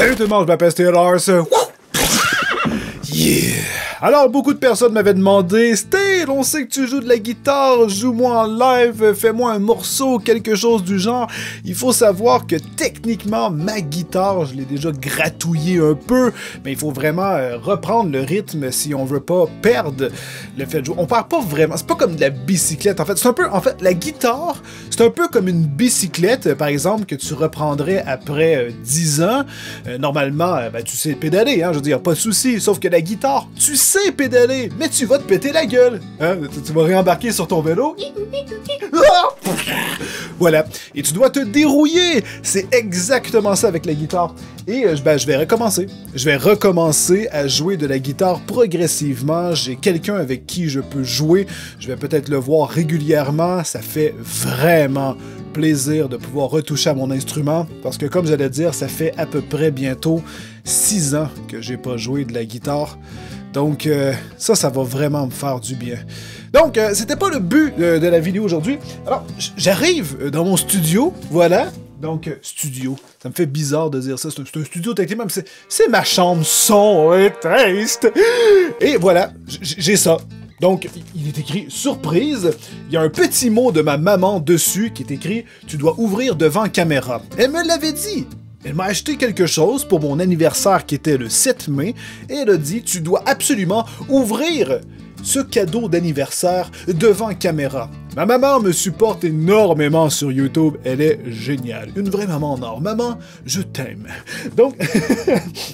Salut tout le monde, je m'appelle Steel. Yeah! Alors, beaucoup de personnes m'avaient demandé, Steel, on sait que tu joues de la guitare, joue-moi en live, fais-moi un morceau, quelque chose du genre. Il faut savoir que techniquement, ma guitare, je l'ai déjà gratouillée un peu, mais il faut vraiment reprendre le rythme si on veut pas perdre le fait de jouer. On perd pas vraiment, c'est pas comme de la bicyclette, en fait. C'est un peu, en fait, la guitare, c'est un peu comme une bicyclette, par exemple, que tu reprendrais après 10 ans. Normalement, ben, tu sais pédaler, hein, je veux dire, pas de souci, sauf que la guitare, tu sais pédaler, mais tu vas te péter la gueule. Hein? Tu vas réembarquer sur ton vélo. Voilà. Et tu dois te dérouiller. C'est exactement ça avec la guitare. Et ben, je vais recommencer. Je vais recommencer à jouer de la guitare progressivement. J'ai quelqu'un avec qui je peux jouer. Je vais peut-être le voir régulièrement. Ça fait vraiment plaisir de pouvoir retoucher à mon instrument. Parce que comme j'allais dire, ça fait à peu près bientôt 6 ans que j'ai pas joué de la guitare. Donc, ça va vraiment me faire du bien. Donc, c'était pas le but de la vidéo aujourd'hui. Alors, j'arrive dans mon studio, voilà. Donc, studio. Ça me fait bizarre de dire ça. C'est un studio, techniquement, mais c'est ma chambre son et taste. Et voilà, j'ai ça. Donc, il est écrit « Surprise ». Il y a un petit mot de ma maman dessus qui est écrit « Tu dois ouvrir devant caméra ». Elle me l'avait dit. Elle m'a acheté quelque chose pour mon anniversaire qui était le 7 mai et elle a dit « Tu dois absolument ouvrir ce cadeau d'anniversaire devant caméra ». Ma maman me supporte énormément sur YouTube, elle est géniale. Une vraie maman en or. Maman, je t'aime. Donc,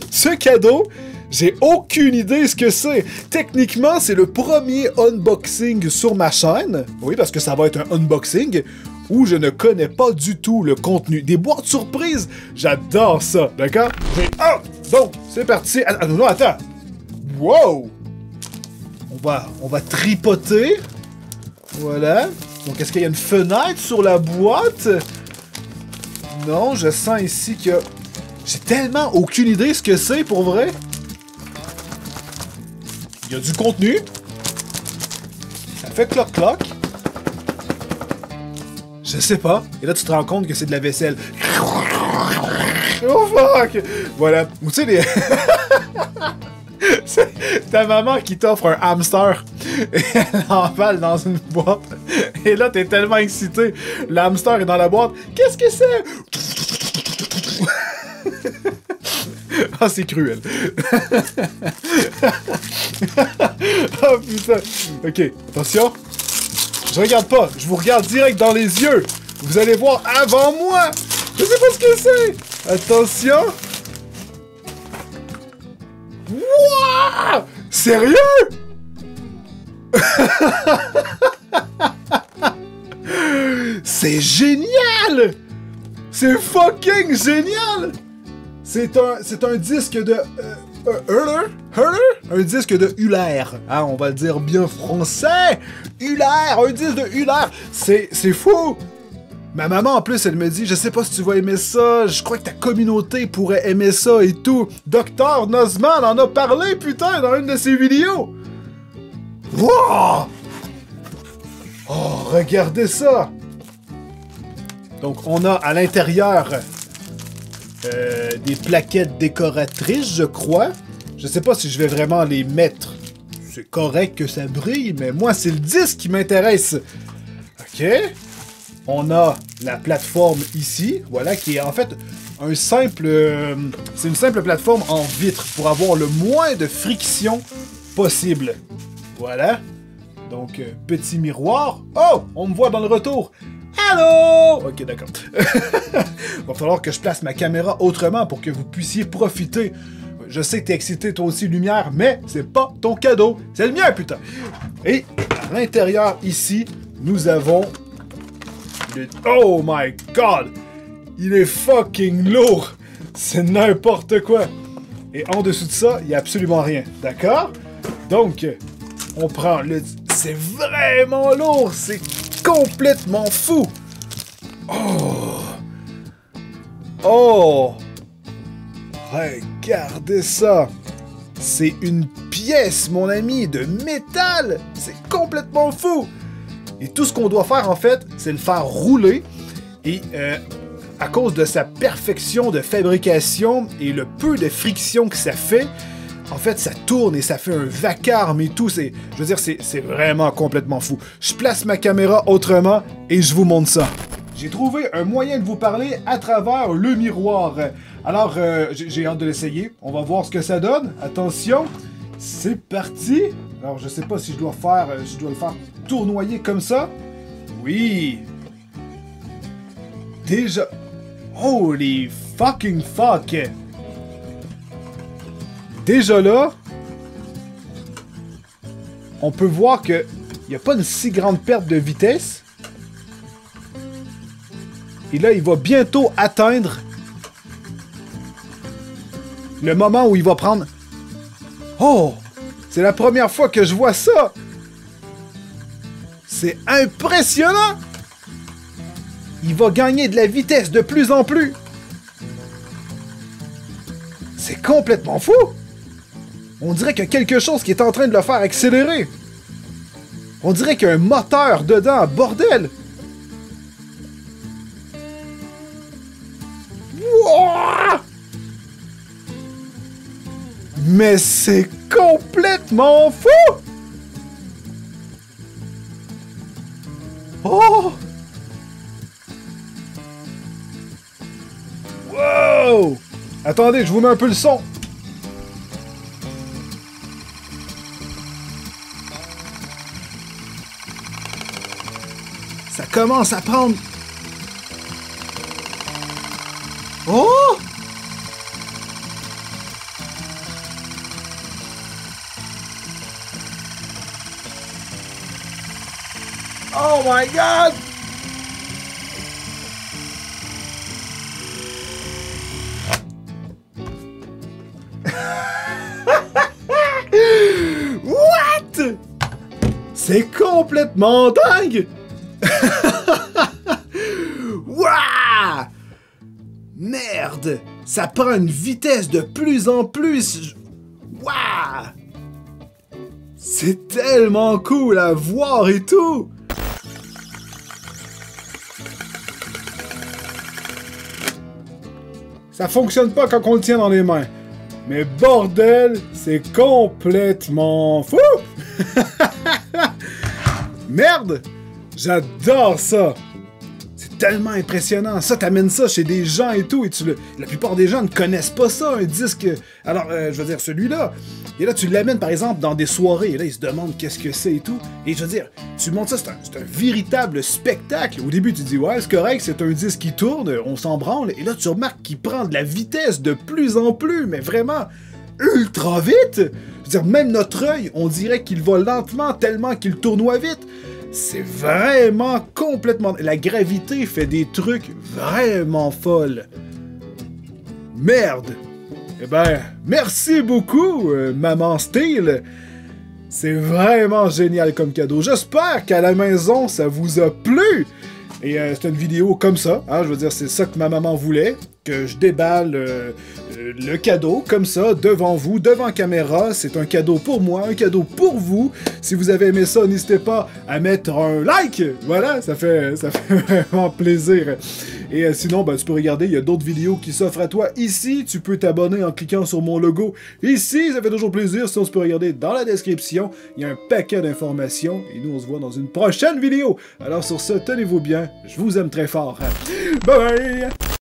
ce cadeau, j'ai aucune idée ce que c'est. Techniquement, c'est le premier unboxing sur ma chaîne. Oui, parce que ça va être un unboxing où je ne connais pas du tout le contenu. Des boîtes surprises, j'adore ça, d'accord? Oh! Donc, c'est parti. Non, attends. Wow! On va tripoter. Voilà. Donc, est-ce qu'il y a une fenêtre sur la boîte? Non, je sens ici que... J'ai tellement aucune idée ce que c'est, pour vrai. Il y a du contenu. Ça fait cloc-cloc. Je sais pas. Et là, tu te rends compte que c'est de la vaisselle. Oh fuck! Voilà. Ou tu sais, les... c'est ta maman qui t'offre un hamster. Et elle l'emballe dans une boîte. Et là, t'es tellement excité. Le hamster est dans la boîte. Qu'est-ce que c'est? Ah, c'est cruel. Oh putain. Ok, attention. Je regarde pas, je vous regarde direct dans les yeux. Vous allez voir avant moi. Je sais pas ce que c'est. Attention. Wouah! Sérieux? C'est génial! C'est fucking génial! C'est un disque de... Hurler? Un disque de Huller. Ah, on va le dire bien français. Huller, un disque de Huller. C'est fou. Ma maman, en plus, elle me dit, je sais pas si tu vas aimer ça, je crois que ta communauté pourrait aimer ça et tout. Dr. Nozman en a parlé, putain, dans une de ses vidéos. Wow! Oh, regardez ça. Donc, on a à l'intérieur des plaquettes décoratrices, je crois. Je sais pas si je vais vraiment les mettre. C'est correct que ça brille, mais moi, c'est le disque qui m'intéresse. OK. On a la plateforme ici, voilà, qui est en fait un simple... c'est une simple plateforme en vitre pour avoir le moins de friction possible. Voilà. Donc, petit miroir. Oh! On me voit dans le retour. Allô? Ok, d'accord. Va falloir que je place ma caméra autrement pour que vous puissiez profiter. Je sais que t'es excité toi aussi, lumière, mais c'est pas ton cadeau. C'est le mien, putain. Et à l'intérieur, ici, nous avons... Oh my god! Il est fucking lourd! C'est n'importe quoi! Et en dessous de ça, il n'y a absolument rien. D'accord? Donc, on prend le... C'est vraiment lourd! C'est complètement fou! Oh! Oh! Regardez ça! C'est une pièce, mon ami, de métal! C'est complètement fou! Et tout ce qu'on doit faire, en fait, c'est le faire rouler. Et à cause de sa perfection de fabrication et le peu de friction que ça fait, en fait, ça tourne et ça fait un vacarme et tout. Je veux dire, c'est vraiment complètement fou. Je place ma caméra autrement et je vous montre ça. J'ai trouvé un moyen de vous parler à travers le miroir. Alors, j'ai hâte de l'essayer. On va voir ce que ça donne. Attention, c'est parti. Alors, je sais pas si je dois le faire tournoyer comme ça. Oui. Déjà... Holy fucking fuck! Déjà là, on peut voir que il n'y a pas une si grande perte de vitesse. Et là, il va bientôt atteindre le moment où il va prendre... Oh! C'est la première fois que je vois ça! C'est impressionnant! Il va gagner de la vitesse de plus en plus! C'est complètement fou! On dirait qu'il y a quelque chose qui est en train de le faire accélérer! On dirait qu'il y a un moteur dedans, bordel! Wouah! Mais c'est complètement fou! Oh! Wow! Attendez, je vous mets un peu le son. Ça commence à prendre... Oh! Oh my God! What? C'est complètement dingue! Waouh! Merde! Ça prend une vitesse de plus en plus. Waouh! C'est tellement cool à voir et tout! Ça fonctionne pas quand on le tient dans les mains. Mais bordel, c'est complètement fou! Merde! J'adore ça! C'est tellement impressionnant. Ça, t'amènes ça chez des gens et tout, et la plupart des gens ne connaissent pas ça, un disque... Alors, je veux dire, celui-là, et là, tu l'amènes, par exemple, dans des soirées, et là, ils se demandent qu'est-ce que c'est et tout, et je veux dire, tu montres ça, c'est un véritable spectacle. Au début, tu dis, ouais, c'est correct, c'est un disque qui tourne, on s'en branle, et là, tu remarques qu'il prend de la vitesse de plus en plus, mais vraiment ultra vite! Je veux dire, même notre œil, on dirait qu'il va lentement tellement qu'il tournoie vite. C'est vraiment complètement... La gravité fait des trucs vraiment folles. Merde! Eh ben, merci beaucoup, Maman Steel. C'est vraiment génial comme cadeau. J'espère qu'à la maison, ça vous a plu. Et c'est une vidéo comme ça, hein, je veux dire, c'est ça que ma maman voulait, que je déballe le cadeau comme ça, devant vous, devant caméra. C'est un cadeau pour moi, un cadeau pour vous. Si vous avez aimé ça, n'hésitez pas à mettre un like. Voilà, ça fait vraiment plaisir. Et sinon, ben, tu peux regarder, il y a d'autres vidéos qui s'offrent à toi ici. Tu peux t'abonner en cliquant sur mon logo ici, ça fait toujours plaisir. Sinon, tu peux regarder dans la description, il y a un paquet d'informations. Et nous, on se voit dans une prochaine vidéo. Alors sur ce, tenez-vous bien, je vous aime très fort. Bye bye!